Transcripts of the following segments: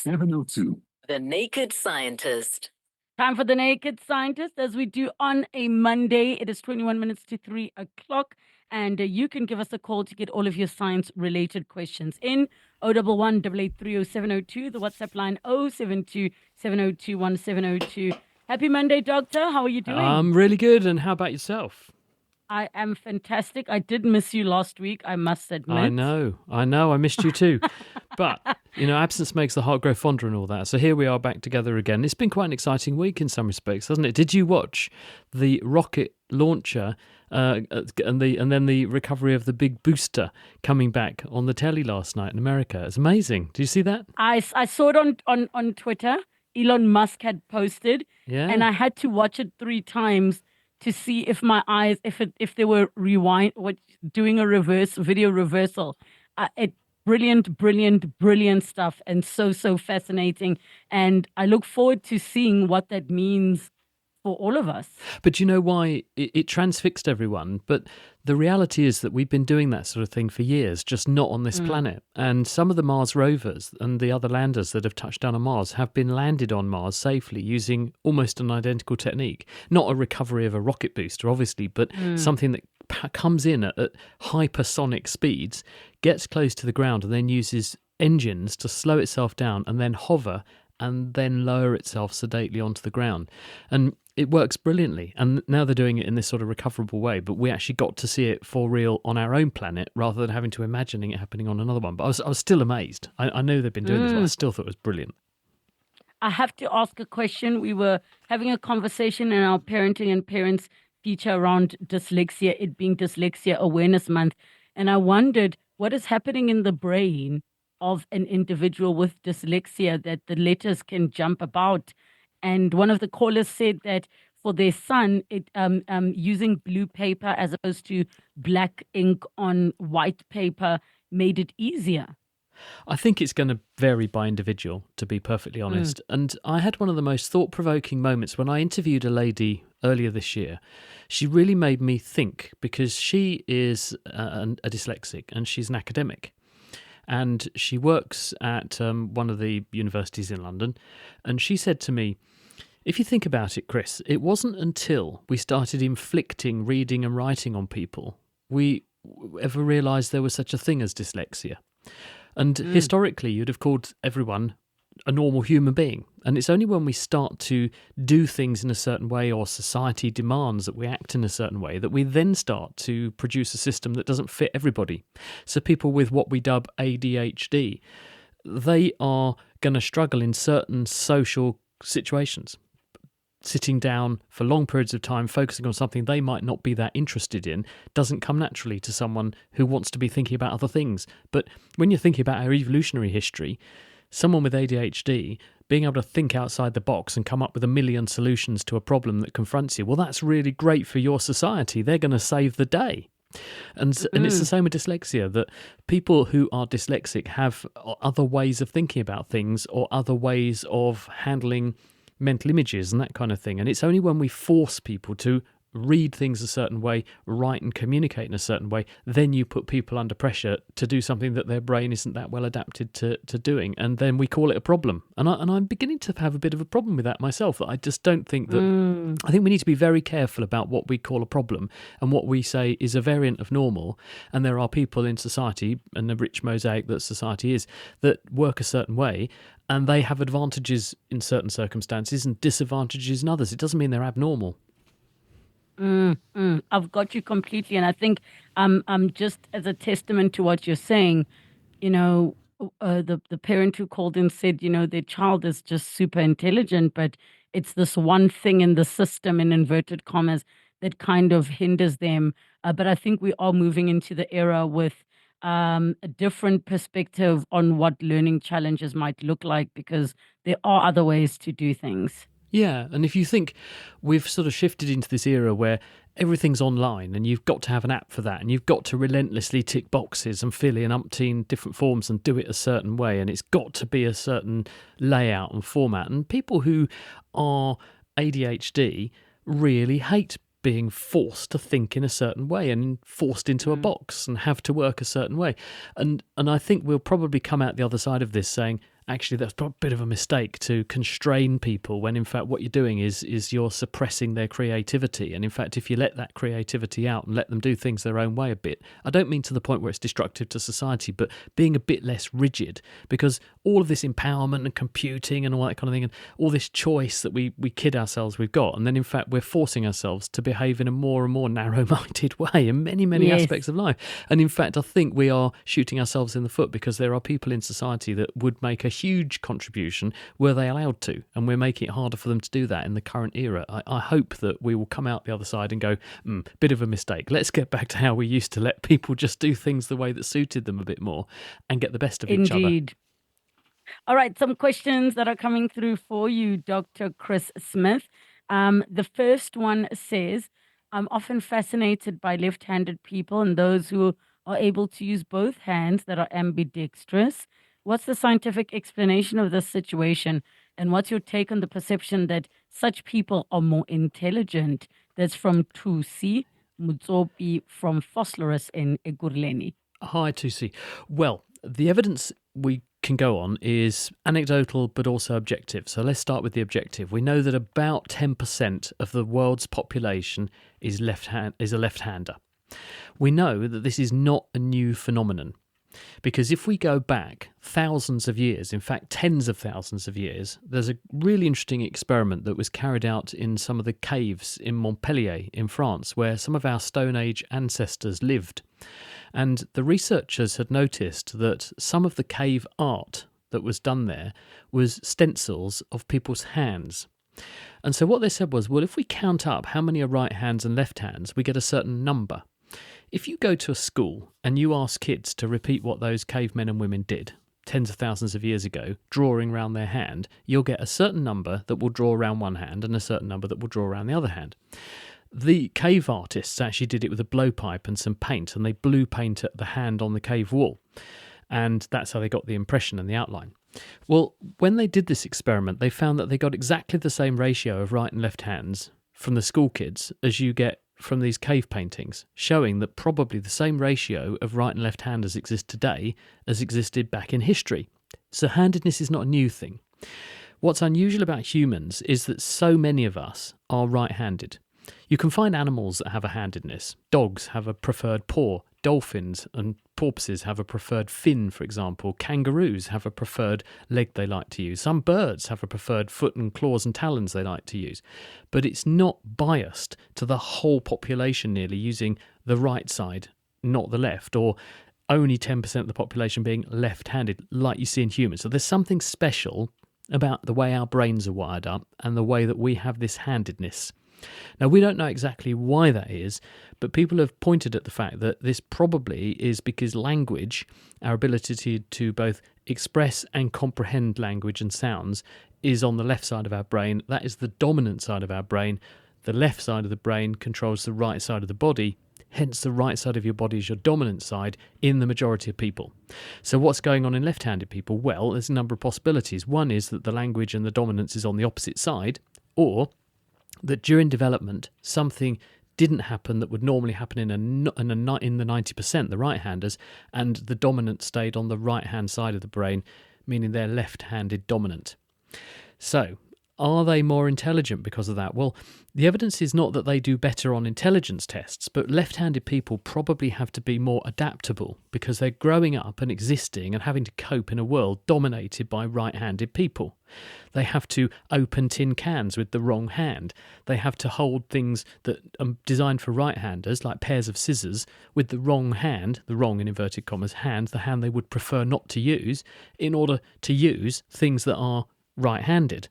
702. The Naked Scientist. Time for the Naked Scientist, as we do on a Monday. It is 21 minutes to 3 o'clock, and you can give us a call to get all of your science-related questions in 011 883 0702, the WhatsApp line 072 702 1702. Happy Monday, Doctor. How are you doing? I'm really good, and how about yourself? I am fantastic. I did miss you last week, I must admit. I know. I missed you too. But, absence makes the heart grow fonder and all that. So here we are back together again. It's been quite an exciting week in some respects, hasn't it? Did you watch the rocket launcher and then the recovery of the big booster coming back on the telly last night in America? It's amazing. Did you see that? I saw it on Twitter. Elon Musk had posted, and I had to watch it 3 times to see if my eyes, if they were doing a video reversal. Brilliant stuff, and so fascinating. And I look forward to seeing what that means for all of us. But you know why it transfixed everyone? But the reality is that we've been doing that sort of thing for years, just not on this planet. And some of the Mars rovers and the other landers that have touched down on Mars have been landed on Mars safely using almost an identical technique. Not a recovery of a rocket booster, obviously, but something that comes in at hypersonic speeds, gets close to the ground, and then uses engines to slow itself down and then hover and then lower itself sedately onto the ground. And it works brilliantly. And now they're doing it in this sort of recoverable way, but we actually got to see it for real on our own planet rather than having to imagining it happening on another one. But I was still amazed. I know they've been doing this, but I still thought it was brilliant. I have to ask a question. We were having a conversation in our parenting and parents feature around dyslexia, it being Dyslexia Awareness Month. And I wondered what is happening in the brain of an individual with dyslexia that the letters can jump about. And one of the callers said that for their son, using blue paper as opposed to black ink on white paper made it easier. I think it's going to vary by individual, to be perfectly honest. And I had one of the most thought-provoking moments when I interviewed a lady earlier this year. She really made me think, because she is a dyslexic and she's an academic. And she works at one of the universities in London. And she said to me, if you think about it, Chris, it wasn't until we started inflicting reading and writing on people we ever realised there was such a thing as dyslexia. And historically, you'd have called everyone a normal human being. And it's only when we start to do things in a certain way, or society demands that we act in a certain way, that we then start to produce a system that doesn't fit everybody. So people with what we dub ADHD, they are going to struggle in certain social situations. Sitting down for long periods of time, focusing on something they might not be that interested in, doesn't come naturally to someone who wants to be thinking about other things. But when you're thinking about our evolutionary history, someone with ADHD being able to think outside the box and come up with a million solutions to a problem that confronts you, well, that's really great for your society. They're going to save the day. And it's the same with dyslexia, that people who are dyslexic have other ways of thinking about things or other ways of handling mental images and that kind of thing. And it's only when we force people to read things a certain way, write and communicate in a certain way, then you put people under pressure to do something that their brain isn't that well adapted to doing, and then we call it a problem. And I'm beginning to have a bit of a problem with that myself. That I just don't think that... I think we need to be very careful about what we call a problem and what we say is a variant of normal. And there are people in society, and the rich mosaic that society is, that work a certain way, and they have advantages in certain circumstances and disadvantages in others. It doesn't mean they're abnormal. I've got you completely, and I think just as a testament to what you're saying, the parent who called in said, their child is just super intelligent, but it's this one thing in the system, in inverted commas, that kind of hinders them. But I think we are moving into the era with a different perspective on what learning challenges might look like, because there are other ways to do things. Yeah, and if you think we've sort of shifted into this era where everything's online and you've got to have an app for that and you've got to relentlessly tick boxes and fill in umpteen different forms and do it a certain way, and it's got to be a certain layout and format. And people who are ADHD really hate being forced to think in a certain way and forced into a box and have to work a certain way. And I think we'll probably come out the other side of this saying, actually that's a bit of a mistake to constrain people when in fact what you're doing is you're suppressing their creativity. And in fact, if you let that creativity out and let them do things their own way a bit, I don't mean to the point where it's destructive to society, but being a bit less rigid, because all of this empowerment and computing and all that kind of thing and all this choice that we kid ourselves we've got, and then in fact we're forcing ourselves to behave in a more and more narrow-minded way in many Yes. aspects of life. And in fact, I think we are shooting ourselves in the foot, because there are people in society that would make a huge contribution were they allowed to, and we're making it harder for them to do that in the current era. I hope that we will come out the other side and go, bit of a mistake. Let's get back to how we used to let people just do things the way that suited them a bit more and get the best of each other. Indeed. All right, some questions that are coming through for you, Dr. Chris Smith. The first one says, I'm often fascinated by left-handed people and those who are able to use both hands that are ambidextrous. What's the scientific explanation of this situation? And what's your take on the perception that such people are more intelligent? That's from Tusi Mutsopi from Phosphorus in Ekurhuleni. Hi, Tusi. Well, the evidence we can go on is anecdotal but also objective. So let's start with the objective. We know that about 10% of the world's population is a left-hander. We know that this is not a new phenomenon, because if we go back thousands of years, in fact tens of thousands of years, there's a really interesting experiment that was carried out in some of the caves in Montpellier in France, where some of our Stone Age ancestors lived. And the researchers had noticed that some of the cave art that was done there was stencils of people's hands. And so what they said was, well, if we count up how many are right hands and left hands, we get a certain number. If you go to a school and you ask kids to repeat what those cavemen and women did tens of thousands of years ago, drawing around their hand, you'll get a certain number that will draw around one hand and a certain number that will draw around the other hand. The cave artists actually did it with a blowpipe and some paint, and they blew paint at the hand on the cave wall. And that's how they got the impression and the outline. Well, when they did this experiment, they found that they got exactly the same ratio of right and left hands from the school kids as you get from these cave paintings, showing that probably the same ratio of right and left handers exist today as existed back in history. So handedness is not a new thing. What's unusual about humans is that so many of us are right-handed. You can find animals that have a handedness. Dogs have a preferred paw. Dolphins and porpoises have a preferred fin, for example. Kangaroos have a preferred leg they like to use. Some birds have a preferred foot and claws and talons they like to use. But it's not biased to the whole population nearly using the right side, not the left, or only 10% of the population being left-handed like you see in humans. So there's something special about the way our brains are wired up and the way that we have this handedness. Now, we don't know exactly why that is, but people have pointed at the fact that this probably is because language, our ability to both express and comprehend language and sounds, is on the left side of our brain. That is the dominant side of our brain. The left side of the brain controls the right side of the body. Hence, the right side of your body is your dominant side in the majority of people. So what's going on in left-handed people? Well, there's a number of possibilities. One is that the language and the dominance is on the opposite side, or that during development something didn't happen that would normally happen in the 90%, the right-handers, and the dominant stayed on the right-hand side of the brain, meaning they're left-handed dominant. So, are they more intelligent because of that? Well, the evidence is not that they do better on intelligence tests, but left-handed people probably have to be more adaptable because they're growing up and existing and having to cope in a world dominated by right-handed people. They have to open tin cans with the wrong hand. They have to hold things that are designed for right-handers, like pairs of scissors, with the wrong hand, the wrong in inverted commas hand, the hand they would prefer not to use, in order to use things that are right-handed.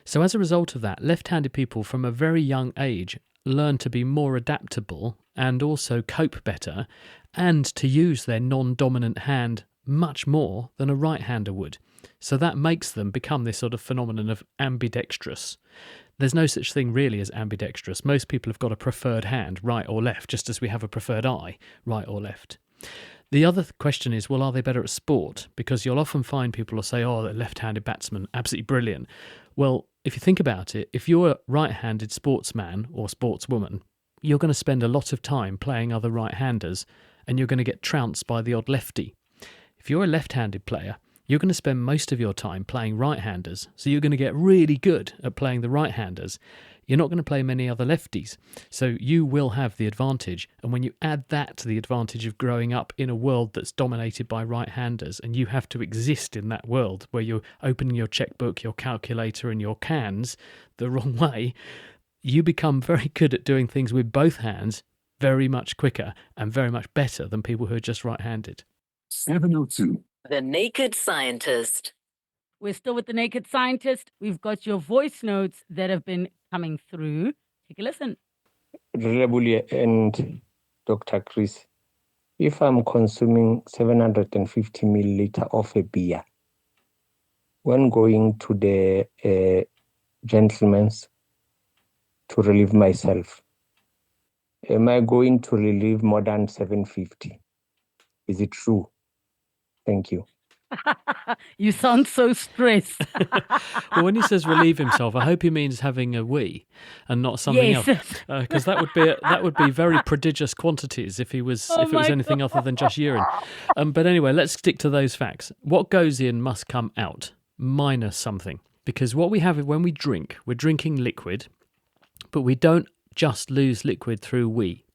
So as a result of that, left-handed people from a very young age learn to be more adaptable and also cope better and to use their non-dominant hand much more than a right-hander would. So that makes them become this sort of phenomenon of ambidextrous. There's no such thing really as ambidextrous. Most people have got a preferred hand, right or left, just as we have a preferred eye, right or left. The other question is, well, are they better at sport? Because you'll often find people will say, oh, they're left-handed batsmen, absolutely brilliant. Well, if you think about it, if you're a right-handed sportsman or sportswoman, you're going to spend a lot of time playing other right-handers and you're going to get trounced by the odd lefty. If you're a left-handed player, you're going to spend most of your time playing right-handers. So you're going to get really good at playing the right-handers. You're not going to play many other lefties. So you will have the advantage. And when you add that to the advantage of growing up in a world that's dominated by right-handers, and you have to exist in that world where you're opening your checkbook, your calculator and your cans the wrong way, you become very good at doing things with both hands very much quicker and very much better than people who are just right-handed. 702. The Naked Scientist. We're still with the Naked Scientist. We've got your voice notes that have been coming through. Take a listen. Reliably and Dr. Chris, if I'm consuming 750 milliliter of a beer, when going to the gentleman's to relieve myself, am I going to relieve more than 750? Is it true? Thank you. You sound so stressed. Well, when he says relieve himself, I hope he means having a wee and not something Yes. else, because that would be very prodigious quantities if it was anything other than just urine. But anyway, let's stick to those facts. What goes in must come out minus something, because what we have when we drink, we're drinking liquid, but we don't just lose liquid through wee,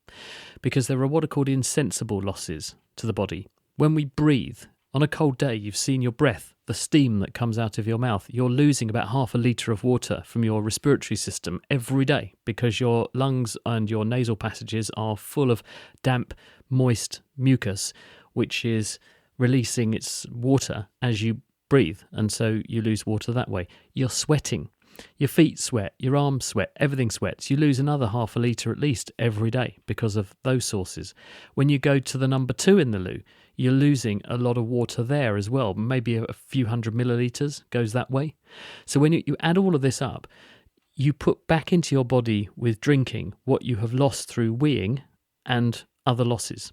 because there are what are called insensible losses to the body. When we breathe, on a cold day, you've seen your breath, the steam that comes out of your mouth. You're losing about half a litre of water from your respiratory system every day because your lungs and your nasal passages are full of damp, moist mucus, which is releasing its water as you breathe. And so you lose water that way. You're sweating. Your feet sweat, your arms sweat, everything sweats. You lose another half a litre at least every day because of those sources. When you go to the number 2 in the loo, you're losing a lot of water there as well. Maybe a few hundred millilitres goes that way. So when you add all of this up, you put back into your body with drinking what you have lost through weeing and other losses.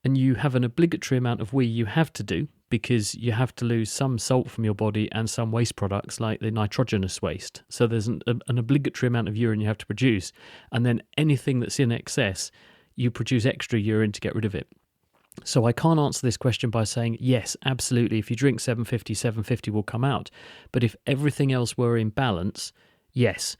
And you have an obligatory amount of wee you have to do, because you have to lose some salt from your body and some waste products like the nitrogenous waste. So there's an obligatory amount of urine you have to produce. And then anything that's in excess, you produce extra urine to get rid of it. So I can't answer this question by saying, yes, absolutely, if you drink 750 will come out. But if everything else were in balance, yes.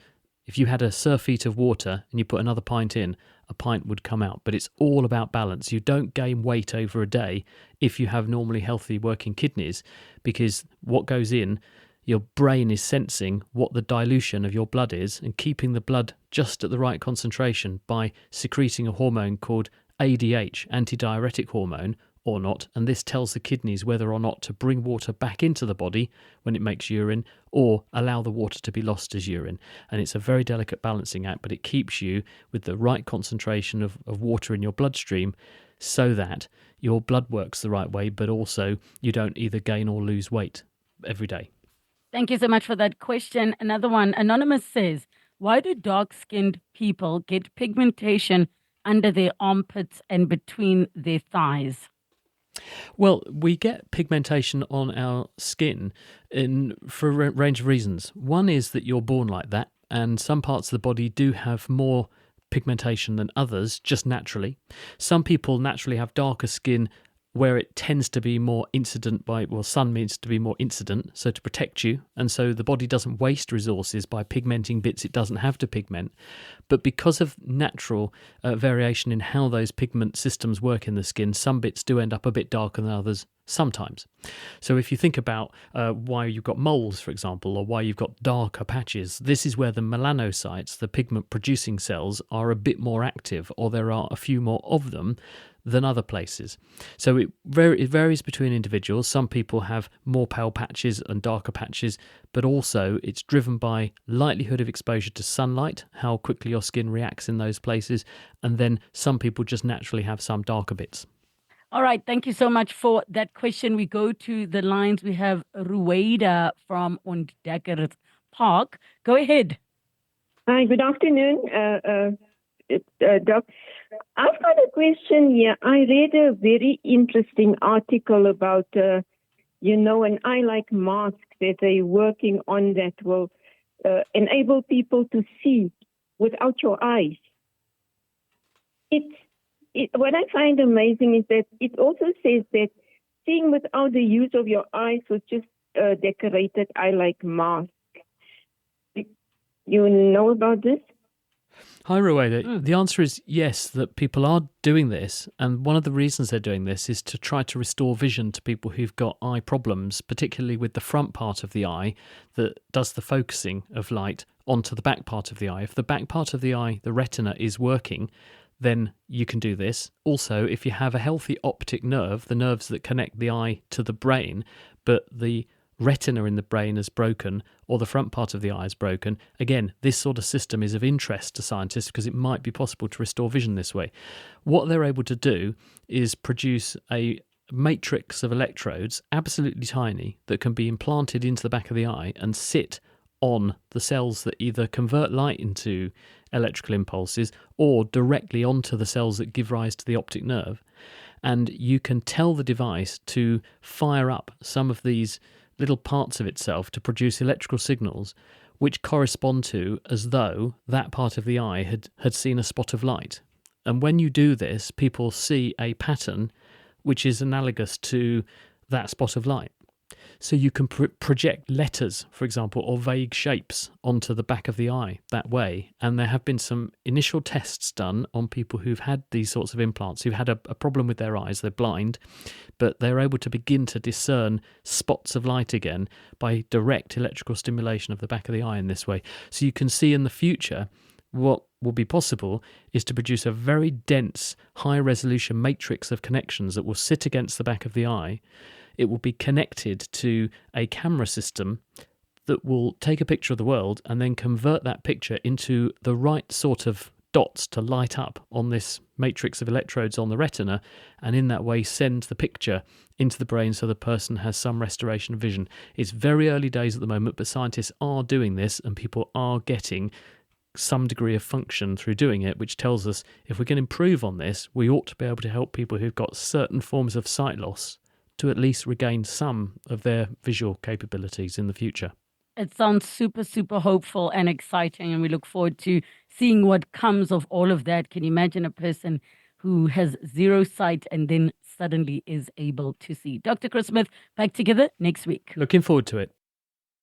If you had a surf feet of water and you put another pint in, a pint would come out. But it's all about balance. You don't gain weight over a day if you have normally healthy working kidneys, because what goes in, your brain is sensing what the dilution of your blood is and keeping the blood just at the right concentration by secreting a hormone called ADH, antidiuretic hormone, or not, and this tells the kidneys whether or not to bring water back into the body when it makes urine or allow the water to be lost as urine. And it's a very delicate balancing act, but it keeps you with the right concentration of water in your bloodstream so that your blood works the right way, but also you don't either gain or lose weight every day. Thank you so much for that question. Another one, Anonymous says, why do dark-skinned people get pigmentation under their armpits and between their thighs? Well, we get pigmentation on our skin for a range of reasons. One is that you're born like that, and some parts of the body do have more pigmentation than others, just naturally. Some people naturally have darker skin where it tends to be more incident sun means to be more incident, so to protect you, and so the body doesn't waste resources by pigmenting bits it doesn't have to pigment. But because of natural variation in how those pigment systems work in the skin, some bits do end up a bit darker than others sometimes. So if you think about why you've got moles, for example, or why you've got darker patches, this is where the melanocytes, the pigment producing cells, are a bit more active, or there are a few more of them than other places. So it varies between individuals. Some people have more pale patches and darker patches, but also it's driven by likelihood of exposure to sunlight, how quickly your skin reacts in those places, and then some people just naturally have some darker bits. All right, thank you so much for that question. We go to the lines. We have Ruwaida from Ontdekker Park. Go ahead. Hi, good afternoon, Doc. I've got a question here. I read a very interesting article about, an eye-like mask that they're working on that will enable people to see without your eyes. What I find amazing is that it also says that seeing without the use of your eyes with just decorated eye-like mask. You know about this? Hi, Rueda. The answer is yes, that people are doing this. And one of the reasons they're doing this is to try to restore vision to people who've got eye problems, particularly with the front part of the eye that does the focusing of light onto the back part of the eye. If the back part of the eye, the retina, is working, then you can do this. Also, if you have a healthy optic nerve, the nerves that connect the eye to the brain, but the retina in the brain is broken or the front part of the eye is broken, again, this sort of system is of interest to scientists because it might be possible to restore vision this way. What they're able to do is produce a matrix of electrodes, absolutely tiny, that can be implanted into the back of the eye and sit on the cells that either convert light into electrical impulses or directly onto the cells that give rise to the optic nerve. And you can tell the device to fire up some of these little parts of itself to produce electrical signals which correspond to as though that part of the eye had seen a spot of light. And when you do this, people see a pattern which is analogous to that spot of light. So you can project letters, for example, or vague shapes onto the back of the eye that way. And there have been some initial tests done on people who've had these sorts of implants, who've had a problem with their eyes, they're blind, but they're able to begin to discern spots of light again by direct electrical stimulation of the back of the eye in this way. So you can see in the future what will be possible is to produce a very dense, high-resolution matrix of connections that will sit against the back of the eye. It will be connected to a camera system that will take a picture of the world and then convert that picture into the right sort of dots to light up on this matrix of electrodes on the retina, and in that way send the picture into the brain so the person has some restoration of vision. It's very early days at the moment, but scientists are doing this and people are getting some degree of function through doing it, which tells us if we can improve on this, we ought to be able to help people who've got certain forms of sight loss to at least regain some of their visual capabilities in the future. It sounds super, super hopeful and exciting, and we look forward to seeing what comes of all of that. Can you imagine a person who has zero sight and then suddenly is able to see? Dr. Chris Smith, back together next week. Looking forward to it.